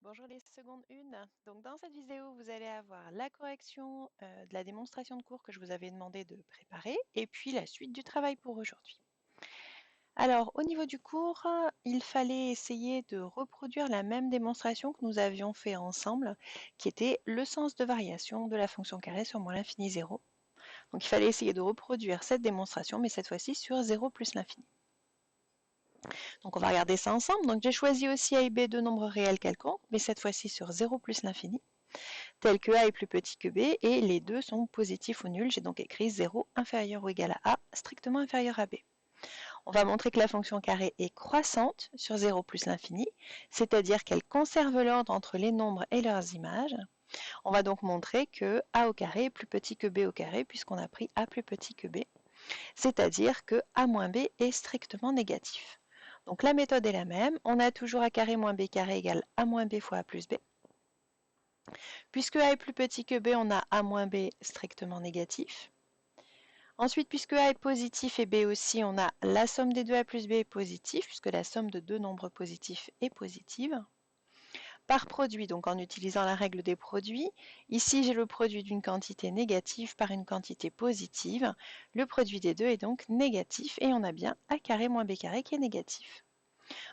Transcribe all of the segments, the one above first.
Bonjour les secondes 1. Donc dans cette vidéo, vous allez avoir la correction de la démonstration de cours que je vous avais demandé de préparer et puis la suite du travail pour aujourd'hui. Alors au niveau du cours, il fallait essayer de reproduire la même démonstration que nous avions fait ensemble, qui était le sens de variation de la fonction carré sur moins l'infini 0. Donc il fallait essayer de reproduire cette démonstration, mais cette fois-ci sur 0 plus l'infini. Donc on va regarder ça ensemble. Donc j'ai choisi aussi A et B deux nombres réels quelconques, mais cette fois-ci sur 0 plus l'infini, tel que A est plus petit que B, et les deux sont positifs ou nuls. J'ai donc écrit 0 inférieur ou égal à A, strictement inférieur à B. On va montrer que la fonction carré est croissante sur 0 plus l'infini, c'est-à-dire qu'elle conserve l'ordre entre les nombres et leurs images. On va donc montrer que A au carré est plus petit que B au carré, puisqu'on a pris A plus petit que B, c'est-à-dire que A moins B est strictement négatif. Donc la méthode est la même, on a toujours A carré moins B carré égale A moins B fois A plus B. Puisque A est plus petit que B, on a A moins B strictement négatif. Ensuite, puisque A est positif et B aussi, on a la somme des deux A plus B est positive, puisque la somme de deux nombres positifs est positive. Par produit, donc en utilisant la règle des produits, ici j'ai le produit d'une quantité négative par une quantité positive. Le produit des deux est donc négatif et on a bien A carré moins B carré qui est négatif.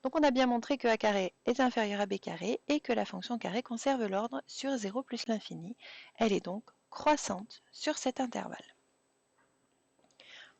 Donc on a bien montré que A carré est inférieur à B carré et que la fonction carré conserve l'ordre sur 0 plus l'infini. Elle est donc croissante sur cet intervalle.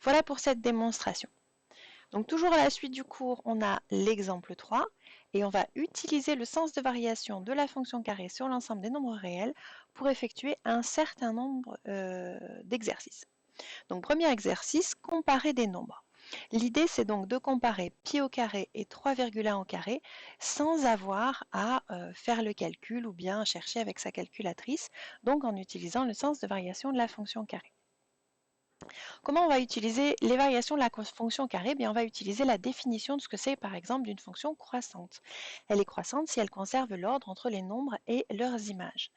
Voilà pour cette démonstration. Donc toujours à la suite du cours, on a l'exemple 3 et on va utiliser le sens de variation de la fonction carré sur l'ensemble des nombres réels pour effectuer un certain nombre d'exercices. Donc premier exercice, comparer des nombres. L'idée c'est donc de comparer pi au carré et 3,1 au carré sans avoir à faire le calcul ou bien chercher avec sa calculatrice, donc en utilisant le sens de variation de la fonction carré. Comment on va utiliser les variations de la fonction carré? Bien, on va utiliser la définition de ce que c'est par exemple d'une fonction croissante. Elle est croissante si elle conserve l'ordre entre les nombres et leurs images.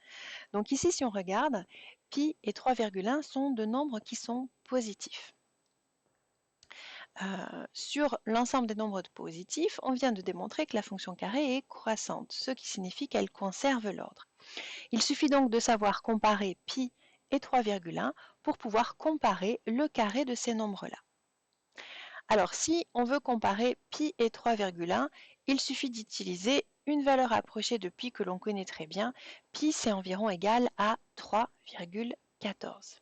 Donc ici, si on regarde, pi et 3,1 sont deux nombres qui sont positifs. Sur l'ensemble des nombres positifs, on vient de démontrer que la fonction carré est croissante, ce qui signifie qu'elle conserve l'ordre. Il suffit donc de savoir comparer pi et 3,1 pour pouvoir comparer le carré de ces nombres-là. Alors si on veut comparer pi et 3,1, il suffit d'utiliser une valeur approchée de pi que l'on connaît très bien. Pi c'est environ égal à 3,14.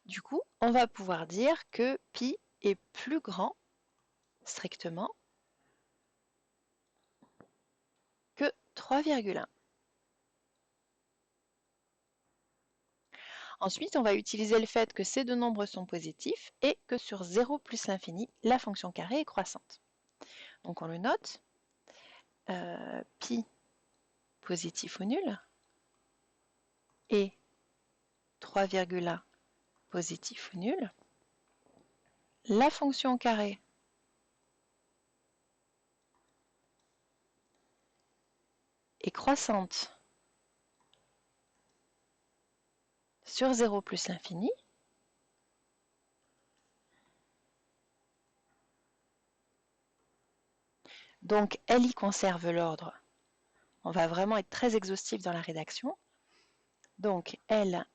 Du coup, on va pouvoir dire que pi est plus grand, strictement, que 3,1. Ensuite, on va utiliser le fait que ces deux nombres sont positifs et que sur 0 plus l'infini, la fonction carré est croissante. Donc on le note, pi positif ou nul et 3,1 positif ou nul. La fonction carré est croissante sur 0 plus l'infini. Donc elle y conserve l'ordre. On va vraiment être très exhaustif dans la rédaction. Donc elle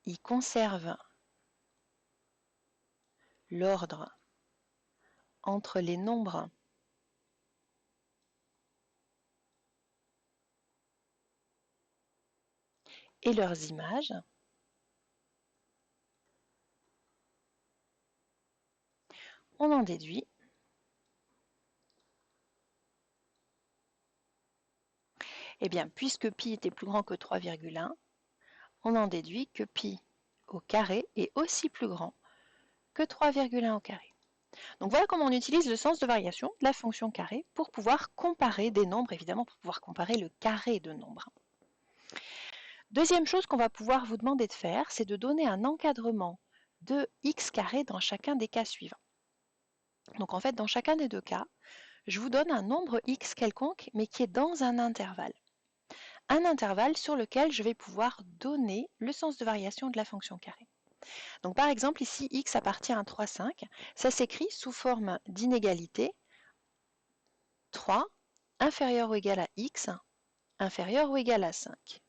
y conserve l'ordre entre les nombres et leurs images. On en déduit eh bien, puisque pi était plus grand que 3,1, on en déduit que pi au carré est aussi plus grand que 3,1 au carré. Donc voilà comment on utilise le sens de variation de la fonction carré pour pouvoir comparer des nombres, évidemment pour pouvoir comparer le carré de nombres. Deuxième chose qu'on va pouvoir vous demander de faire, c'est de donner un encadrement de x carré dans chacun des cas suivants. Donc en fait, dans chacun des deux cas, je vous donne un nombre x quelconque, mais qui est dans un intervalle. Un intervalle sur lequel je vais pouvoir donner le sens de variation de la fonction carré. Donc par exemple, ici, x appartient à 3, 5. Ça s'écrit sous forme d'inégalité 3 inférieur ou égal à x, inférieur ou égal à 5.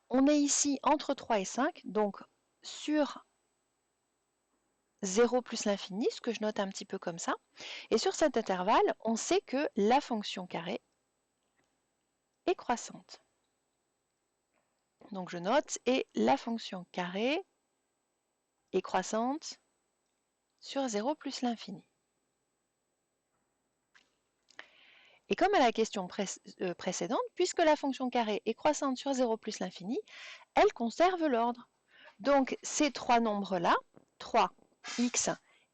On est ici entre 3 et 5, donc sur 0 plus l'infini, ce que je note un petit peu comme ça. Et sur cet intervalle, on sait que la fonction carré est croissante. Donc je note, et la fonction carré est croissante sur 0 plus l'infini. Et comme à la question précédente, puisque la fonction carré est croissante sur 0 plus l'infini, elle conserve l'ordre. Donc ces trois nombres-là, 3, x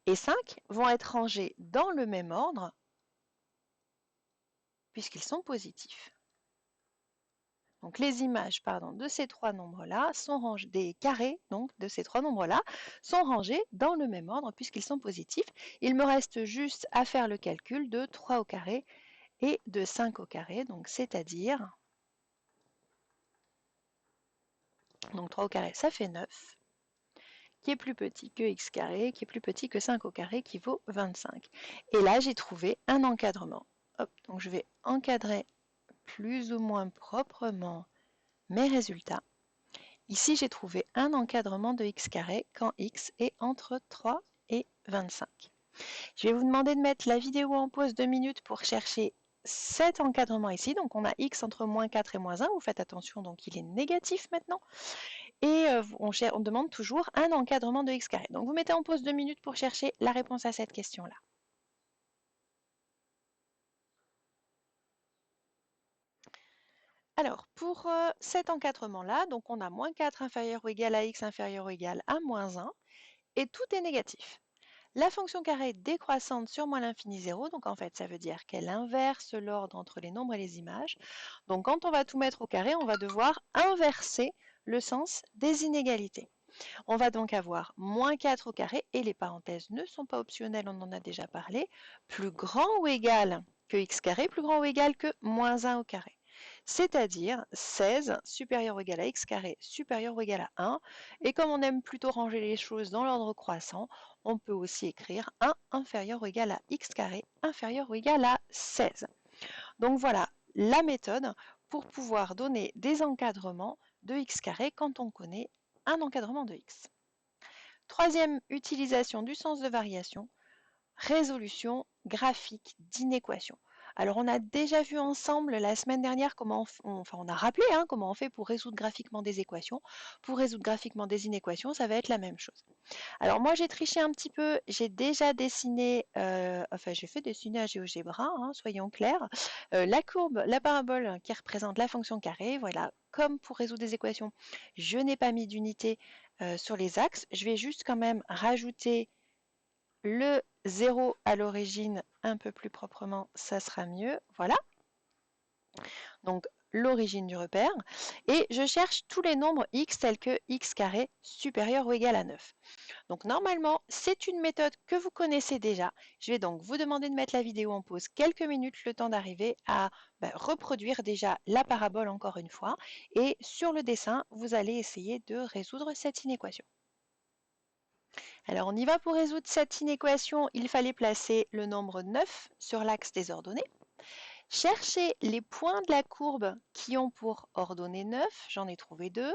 et 5, vont être rangés dans le même ordre puisqu'ils sont positifs. Donc les images de ces trois nombres-là sont rangées, des carrés donc, de ces trois nombres-là sont rangés dans le même ordre puisqu'ils sont positifs. Il me reste juste à faire le calcul de 3 au carré et de 5 au carré, donc c'est-à-dire, donc 3 au carré ça fait 9, qui est plus petit que x carré, qui est plus petit que 5 au carré, qui vaut 25. Et là j'ai trouvé un encadrement. Hop, donc je vais encadrer plus ou moins proprement mes résultats. Ici, j'ai trouvé un encadrement de x carré quand x est entre 3 et 25. Je vais vous demander de mettre la vidéo en pause 2 minutes pour chercher cet encadrement ici. Donc on a x entre moins 4 et moins 1. Vous faites attention, donc il est négatif maintenant. Et on demande toujours un encadrement de x carré. Donc vous mettez en pause 2 minutes pour chercher la réponse à cette question-là. Alors, pour cet encadrement-là, donc on a moins 4 inférieur ou égal à x inférieur ou égal à moins 1, et tout est négatif. La fonction carré décroissante sur moins l'infini 0, donc en fait ça veut dire qu'elle inverse l'ordre entre les nombres et les images. Donc quand on va tout mettre au carré, on va devoir inverser le sens des inégalités. On va donc avoir moins 4 au carré, et les parenthèses ne sont pas optionnelles, on en a déjà parlé, plus grand ou égal que x carré, plus grand ou égal que moins 1 au carré. C'est-à-dire 16 supérieur ou égal à x carré supérieur ou égal à 1. Et comme on aime plutôt ranger les choses dans l'ordre croissant, on peut aussi écrire 1 inférieur ou égal à x carré inférieur ou égal à 16. Donc voilà la méthode pour pouvoir donner des encadrements de x carré quand on connaît un encadrement de x. Troisième utilisation du sens de variation, résolution graphique d'inéquations. Alors on a déjà vu ensemble la semaine dernière comment on a rappelé comment on fait pour résoudre graphiquement des équations. Pour résoudre graphiquement des inéquations, ça va être la même chose. Alors moi j'ai triché un petit peu, j'ai déjà dessiné, j'ai fait dessiner à GeoGebra, soyons clairs, la courbe, la parabole qui représente la fonction carré. Voilà, comme pour résoudre des équations, je n'ai pas mis d'unité sur les axes, je vais juste quand même rajouter le 0 à l'origine un peu plus proprement, ça sera mieux. Voilà. Donc l'origine du repère. Et je cherche tous les nombres x tels que x carré supérieur ou égal à 9. Donc normalement, c'est une méthode que vous connaissez déjà. Je vais donc vous demander de mettre la vidéo en pause quelques minutes, le temps d'arriver à reproduire déjà la parabole encore une fois. Et sur le dessin, vous allez essayer de résoudre cette inéquation. Alors on y va pour résoudre cette inéquation. Il fallait placer le nombre 9 sur l'axe des ordonnées. Chercher les points de la courbe qui ont pour ordonnée 9, j'en ai trouvé 2.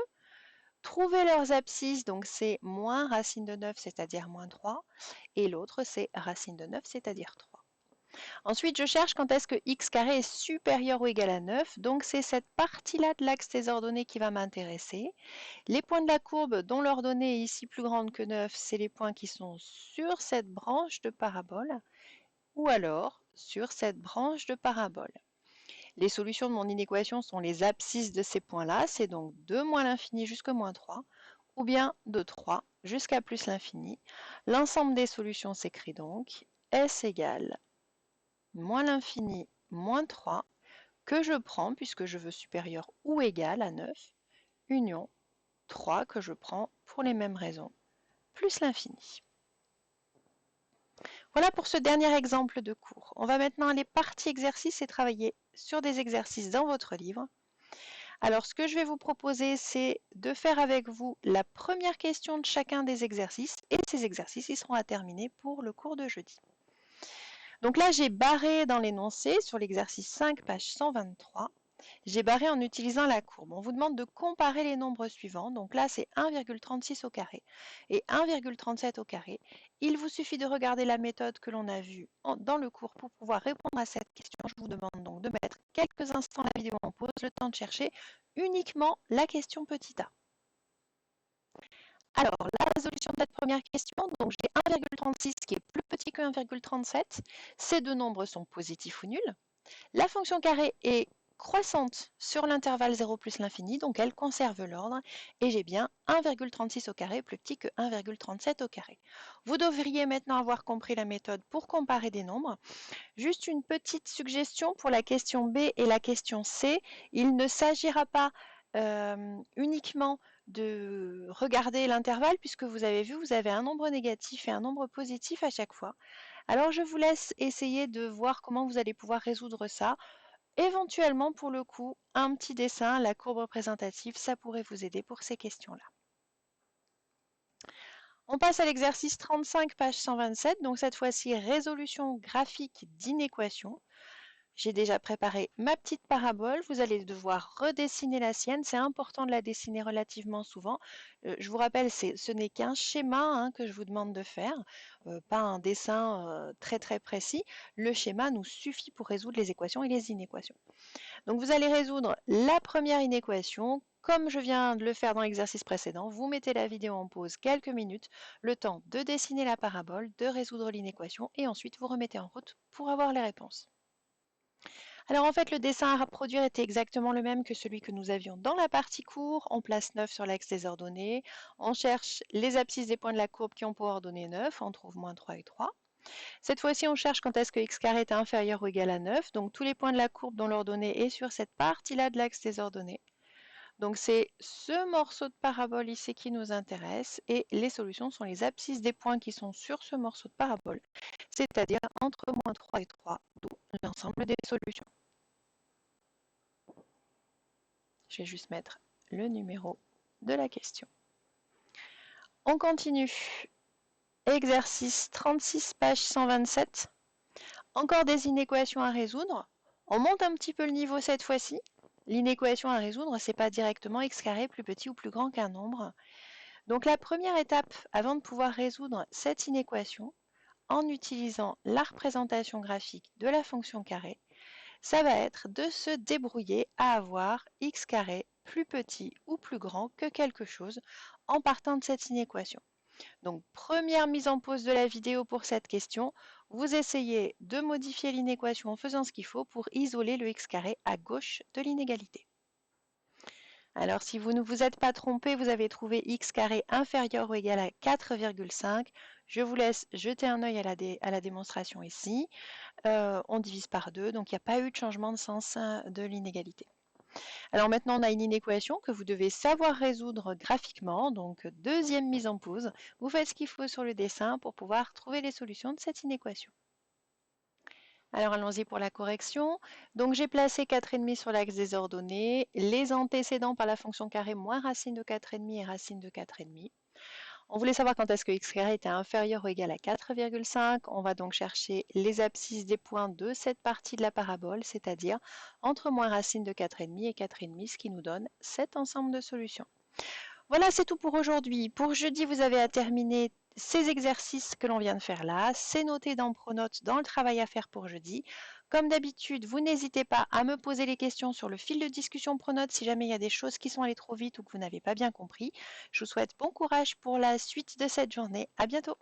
Trouver leurs abscisses, donc c'est moins racine de 9, c'est-à-dire moins 3. Et l'autre, c'est racine de 9, c'est-à-dire 3. Ensuite, je cherche quand est-ce que x carré est supérieur ou égal à 9. Donc c'est cette partie-là de l'axe des ordonnées qui va m'intéresser. Les points de la courbe dont l'ordonnée est ici plus grande que 9, c'est les points qui sont sur cette branche de parabole ou alors sur cette branche de parabole. Les solutions de mon inéquation sont les abscisses de ces points-là, c'est donc de moins l'infini jusqu'à moins 3, ou bien de 3 jusqu'à plus l'infini. L'ensemble des solutions s'écrit donc S égale moins l'infini moins 3, que je prends, puisque je veux supérieur ou égal à 9, union 3 que je prends pour les mêmes raisons, plus l'infini. Voilà pour ce dernier exemple de cours. On va maintenant aller partie exercice et travailler sur des exercices dans votre livre. Alors ce que je vais vous proposer, c'est de faire avec vous la première question de chacun des exercices, et ces exercices ils seront à terminer pour le cours de jeudi. Donc là, j'ai barré dans l'énoncé sur l'exercice 5, page 123. J'ai barré en utilisant la courbe. On vous demande de comparer les nombres suivants. Donc là, c'est 1,36 au carré et 1,37 au carré. Il vous suffit de regarder la méthode que l'on a vue dans le cours pour pouvoir répondre à cette question. Je vous demande donc de mettre quelques instants la vidéo en pause, le temps de chercher uniquement la question petit a. Alors, la résolution de cette première question, donc j'ai 1,36 qui est plus petit que 1,37. Ces deux nombres sont positifs ou nuls. La fonction carré est croissante sur l'intervalle 0 plus l'infini, donc elle conserve l'ordre, et j'ai bien 1,36 au carré plus petit que 1,37 au carré. Vous devriez maintenant avoir compris la méthode pour comparer des nombres. Juste une petite suggestion pour la question B et la question C. Il ne s'agira pas uniquement de regarder l'intervalle, puisque vous avez vu, vous avez un nombre négatif et un nombre positif à chaque fois. Alors je vous laisse essayer de voir comment vous allez pouvoir résoudre ça. Éventuellement, pour le coup, un petit dessin, la courbe représentative, ça pourrait vous aider pour ces questions-là. On passe à l'exercice 35, page 127. Donc cette fois-ci, résolution graphique d'inéquation. J'ai déjà préparé ma petite parabole. Vous allez devoir redessiner la sienne. C'est important de la dessiner relativement souvent. Je vous rappelle, ce n'est qu'un schéma que je vous demande de faire, pas un dessin très précis. Le schéma nous suffit pour résoudre les équations et les inéquations. Donc vous allez résoudre la première inéquation. Comme je viens de le faire dans l'exercice précédent, vous mettez la vidéo en pause quelques minutes, le temps de dessiner la parabole, de résoudre l'inéquation et ensuite vous remettez en route pour avoir les réponses. Alors en fait, le dessin à reproduire était exactement le même que celui que nous avions dans la partie cours. On place 9 sur l'axe des ordonnées. On cherche les abscisses des points de la courbe qui ont pour ordonnée 9. On trouve moins 3 et 3. Cette fois-ci, on cherche quand est-ce que x carré est inférieur ou égal à 9. Donc tous les points de la courbe dont l'ordonnée est sur cette partie-là de l'axe des ordonnées. Donc c'est ce morceau de parabole ici qui nous intéresse et les solutions sont les abscisses des points qui sont sur ce morceau de parabole, c'est-à-dire entre moins 3 et 3, d'où l'ensemble des solutions. Je vais juste mettre le numéro de la question. On continue. Exercice 36, page 127. Encore des inéquations à résoudre. On monte un petit peu le niveau cette fois-ci. L'inéquation à résoudre, ce n'est pas directement x carré plus petit ou plus grand qu'un nombre. Donc la première étape, avant de pouvoir résoudre cette inéquation, en utilisant la représentation graphique de la fonction carré, ça va être de se débrouiller à avoir x carré plus petit ou plus grand que quelque chose en partant de cette inéquation. Donc, première mise en pause de la vidéo pour cette question. Vous essayez de modifier l'inéquation en faisant ce qu'il faut pour isoler le x carré à gauche de l'inégalité. Alors, si vous ne vous êtes pas trompé, vous avez trouvé x carré inférieur ou égal à 4,5. Je vous laisse jeter un œil à la démonstration ici. On divise par 2, donc il n'y a pas eu de changement de sens de l'inégalité. Alors maintenant, on a une inéquation que vous devez savoir résoudre graphiquement. Donc, deuxième mise en pause. Vous faites ce qu'il faut sur le dessin pour pouvoir trouver les solutions de cette inéquation. Alors, allons-y pour la correction. Donc, j'ai placé 4,5 sur l'axe des ordonnées. Les antécédents par la fonction carré moins racine de 4,5 et racine de 4,5. On voulait savoir quand est-ce que x carré était inférieur ou égal à 4,5. On va donc chercher les abscisses des points de cette partie de la parabole, c'est-à-dire entre moins racine de 4,5 et 4,5, ce qui nous donne cet ensemble de solutions. Voilà, c'est tout pour aujourd'hui. Pour jeudi, vous avez à terminer ces exercices que l'on vient de faire là. C'est noté dans Pronote dans le travail à faire pour jeudi. Comme d'habitude, vous n'hésitez pas à me poser les questions sur le fil de discussion Pronote si jamais il y a des choses qui sont allées trop vite ou que vous n'avez pas bien compris. Je vous souhaite bon courage pour la suite de cette journée. À bientôt.